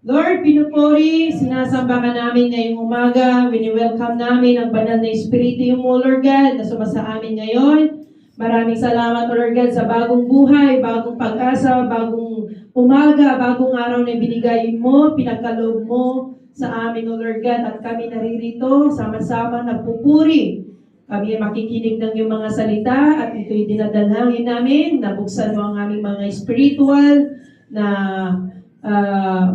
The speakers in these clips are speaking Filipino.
Lord, pinupuri, sinasamba ka namin ngayong umaga. Wini-welcome namin ang banal na Espiritu mo, Lord God, na sumasa amin ngayon. Maraming salamat, Lord God, sa bagong buhay, bagong pag-asa, bagong umaga, bagong araw na binigay mo, pinagkaloob mo sa amin, O Lord God. At kami naririto, sama-sama nagpupuri. Kami ay makikinig ng iyong mga salita at ito'y dinadalangin namin. Nabuksan mo ang aming mga spiritual na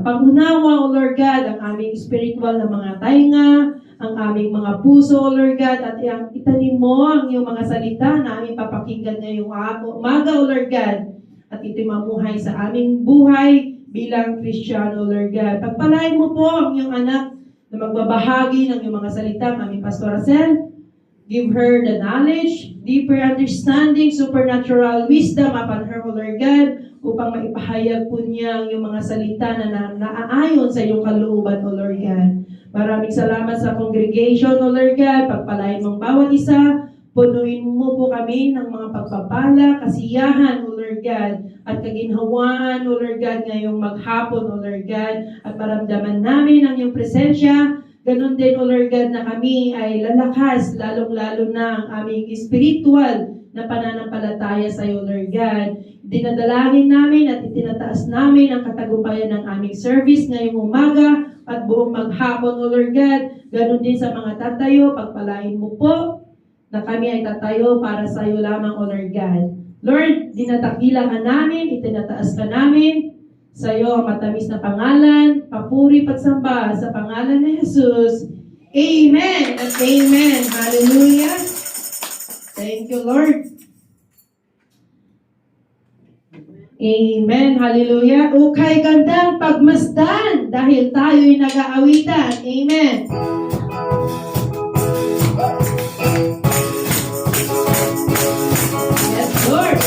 pangunawa, O Lord God, ang aming spiritual na mga tainga, ang aming mga puso, O Lord God, at itanim mo ang iyong mga salita na aming papakinggan ngayong umaga, O Lord God, at ito'y mamuhay sa aming buhay bilang Kristiyano, O Lord God. Pagpalain mo po ang iyong anak na magbabahagi ng iyong mga salita, aming Pastor Racel. Give her the knowledge, deeper understanding, supernatural wisdom upon her, O Lord God, upang maipahayag po niya ang iyong mga salita na naaayon sa iyong kalooban, O Lord God. Maraming salamat sa congregation, O Lord God. Pagpalain mong bawat isa. Punuin mo po kami ng mga pagpapala, kasiyahan, O Lord God, at kaginhawaan, O Lord God, ngayong maghapon, O Lord God, at maramdaman namin ang iyong presensya. Ganon din, O Lord God, na kami ay lalakas, lalong-lalo na ang aming spiritual na pananampalataya sa iyo, Lord God. Dinadalangin namin at itinataas namin ang katagumpayan ng aming service ngayong umaga at buong maghapon, O Lord God. Ganon din sa mga tatayo, pagpalain mo po na kami ay tatayo para sa iyo lamang, O Lord God. Lord, dinadakila ka namin, itinataas ka namin. Sa iyo ang matamis na pangalan, papuri pagsamba sa pangalan ni Jesus. Amen at amen. Hallelujah. Thank you, Lord. Amen. Hallelujah. Ukay gandang pagmasdan dahil tayo'y nag-aawitan. Amen. Yes, Lord.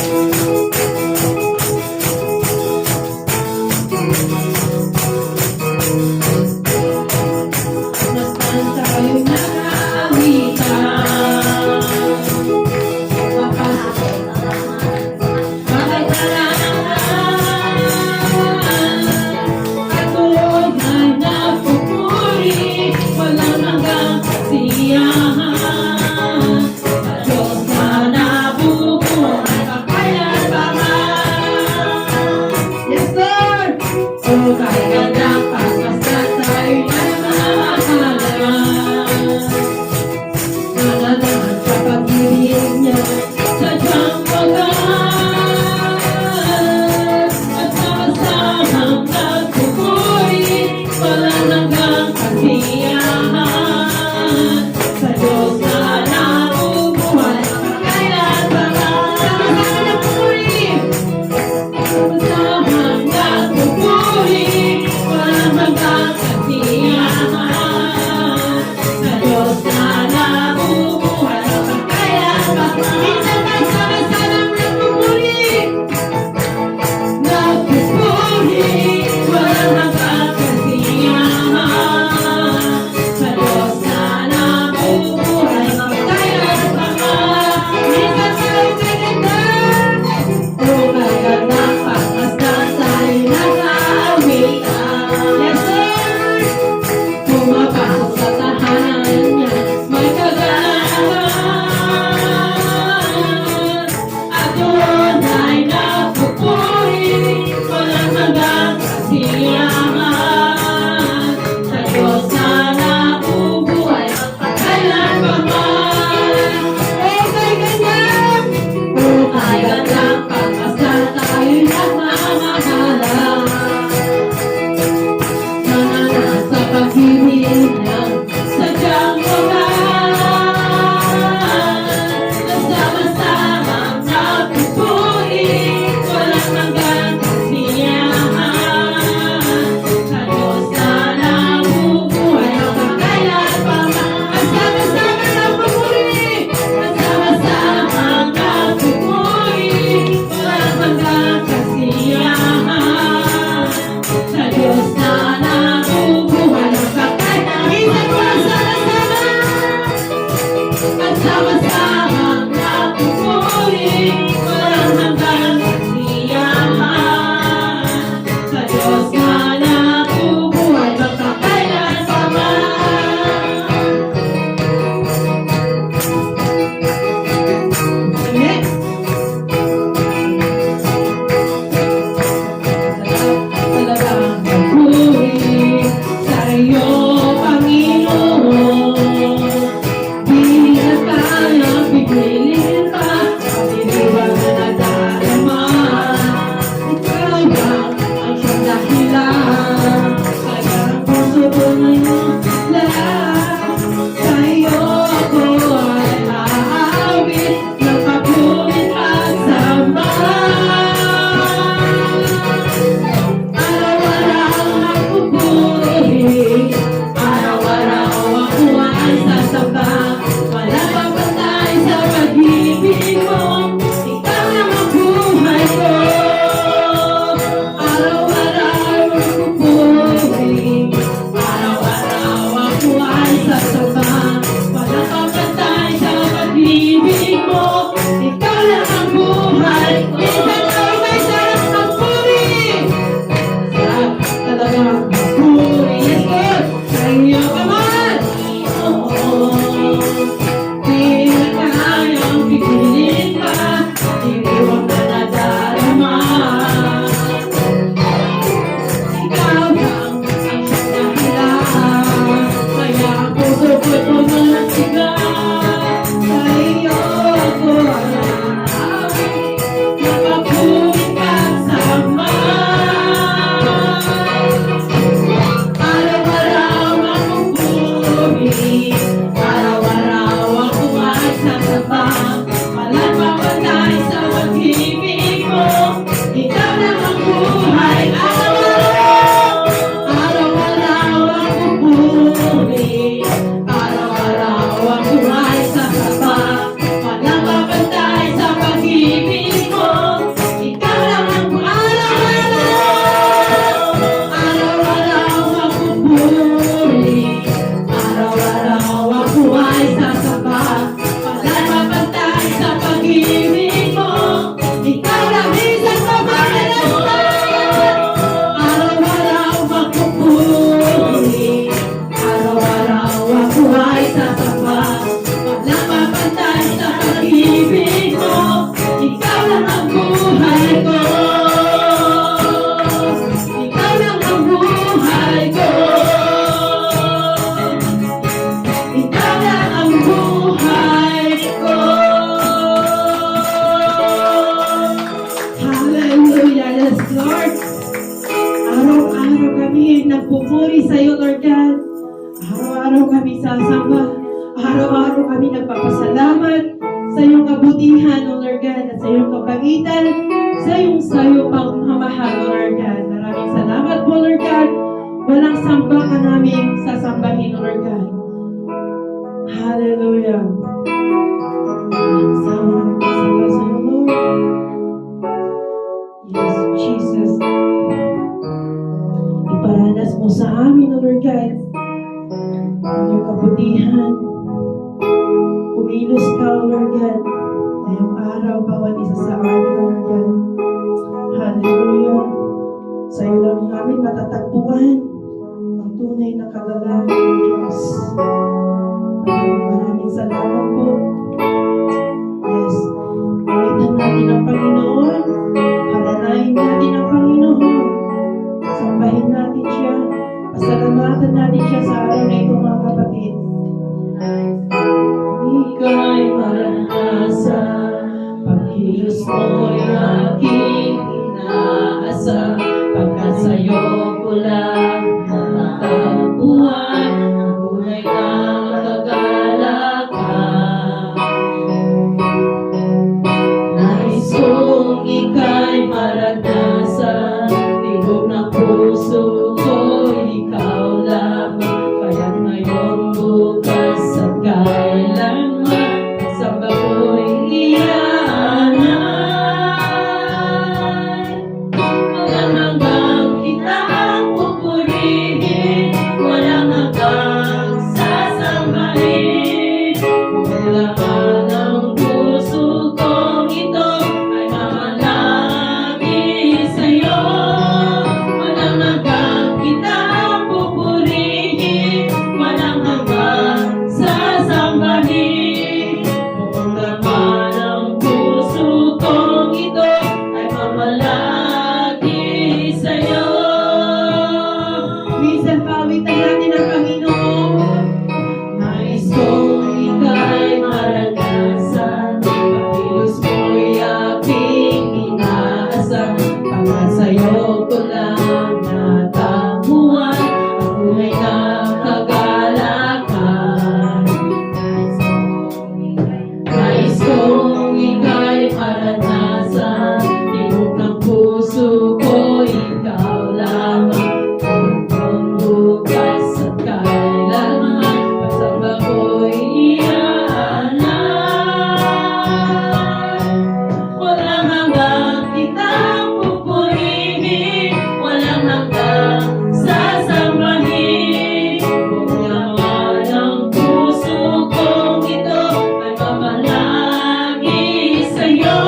kami nagpupuri sa iyo, Lord God. Araw-araw kami sasamba. Araw-araw kami nagpapasalamat sa iyong kabutihan, O Lord God, at sa iyong kapagitan, sa iyong sayo pagmamahal, O Lord God. Maraming salamat po, Lord God. Walang samba ka namin sasambahin, O Lord God. Hallelujah. Sama kami samba sa iyo, Lord. Yes, Jesus. Iparanas mo sa amin, O Lord God, ang iyong kabutihan. Kumilos ka, O Lord God, ngayong araw, bawat isa sa amin, O Lord God. Hallelujah. Sa iyo lang namin matatagpuan ang tunay na kagalakan ng Diyos. Maraming salamat po. Yes. Palitan natin ang Panginoon. Halalain natin ang Panginoon. Sambahin natin siya. Pasalamatan natin siya sa araw na ito, mga kapatid. Ika'y maranasan, pagkilos mo'y aking inaasa, pagkat sa'yo ko lang natagpuan ang tunay na kagalakan. Nais kong ika'y maranasan, tibok ng puso ko, ikaw lamang, kaya ngayon, bukas at kailanman, samba ko'y iyanan. Walang hanggang kita ang pupurihin, walang hanggang sasambahin. Kung laman ang puso kong ito ay mamalagi sa'yo. Walang hanggang kita ang pupurihin, walang hanggang sasambahin. Kung laman ang puso kong ito ay mamalagi sa'yo. Minsan pawitan natin ang Panginoon. Nais kong ika'y maranasan, pagkilos mo'y aking inaasan, pagkat sa'yo ko lang natamuan ang tunay na kagalakan. Nais kong ika'y maranasan, tibok ng puso ko, ikaw lamang, kung bukas at kailanman, pagsamba ko'y iyanan. Walang hanggang kitang pupurihin, walang hanggang sasambahin. Kung laman ang puso kong ito ay mamalagi sa'yo.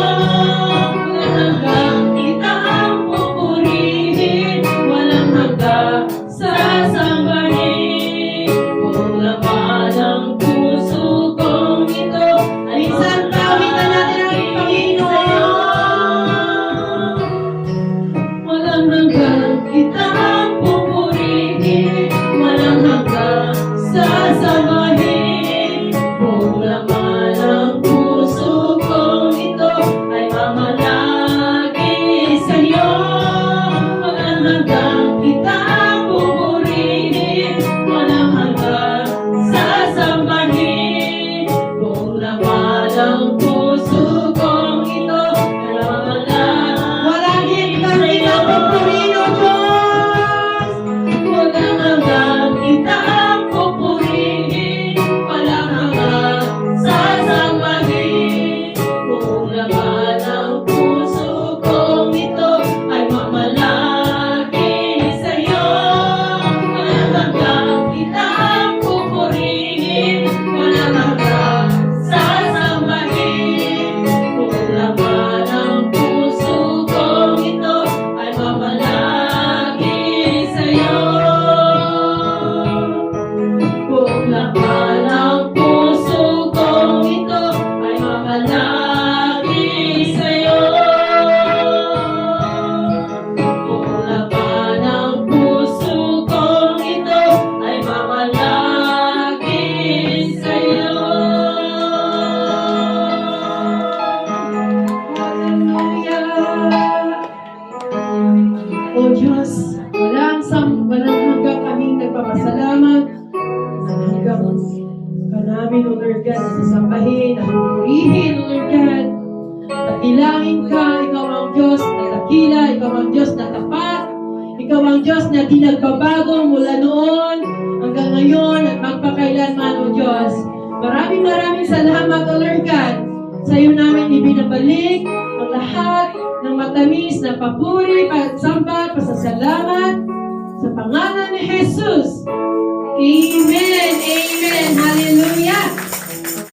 Walang hanggang kitang pupurihin, walang hanggang sasambahin. Kung laman ang puso kong ito ay minsan kawitan natin ang Panginoon. Walang hanggang kitang pupurihin, walang hanggang sasambahin. Kung laman ang puso kong ito ay mamalagi sa'yo. Walang hanggang kitang pupurihin, sambahin at purihin, O Lord God. Pagilangin ka, ikaw ang Diyos na dakila, ikaw ang Diyos na tapat, ikaw ang Diyos na di nagbabago mula noon hanggang ngayon at magpakailanman, O Diyos. Maraming salamat, O Lord God. Sa iyo namin ibinabalik ang lahat ng matamis na papuri, pagsamba, pasasalamat sa pangalan ni Jesus. Amen. Amen. Hallelujah.